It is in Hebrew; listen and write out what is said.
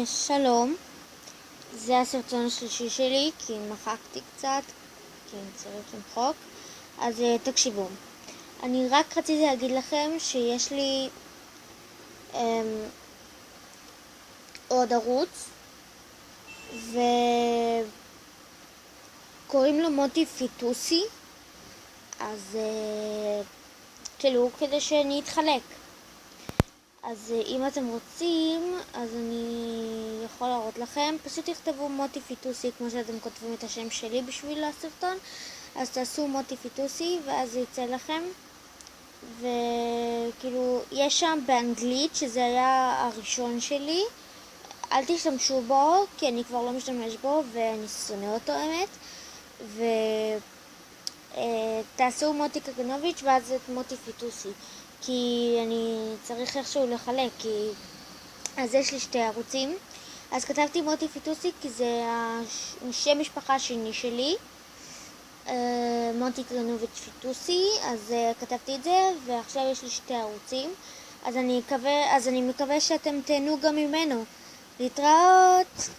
שלום, זה הסרטון השלישי שלי כי מחקתי קצת, כי צריך למחוק, אז תקשיבו. אני רק רציתי להגיד לכם שיש לי עוד ערוץ וקוראים לו מוטי פיטוסי, אז כאילו כדי שאני אתחלק. אז אם אתם רוצים, אז אני יכול להראות לכם. פשוט תכתבו מוטי פיטוסי כמו שאתם כותבים את השם שלי בשביל הסרטון. אז תעשו מוטי פיטוסי ואז זה יצא לכם. וכאילו יש שם באנגלית שזה היה הראשון שלי. אל תשתמשו בו כי אני כבר לא משתמש בו ואני שונא אותו האמת. ותעשו מוטי קגנוביץ' ואז את מוטי פיטוסי. כי אני צריך איכשהו לחלק, אז יש לי שתי ערוצים. אז כתבתי מוטי פיטוסי כי זה השם משפחה השני שלי, מוטי קגנוביץ' פיטוסי, אז כתבתי את זה, ועכשיו יש לי שתי ערוצים. אז אני מקווה שאתם תהנו גם ממנו. להתראות!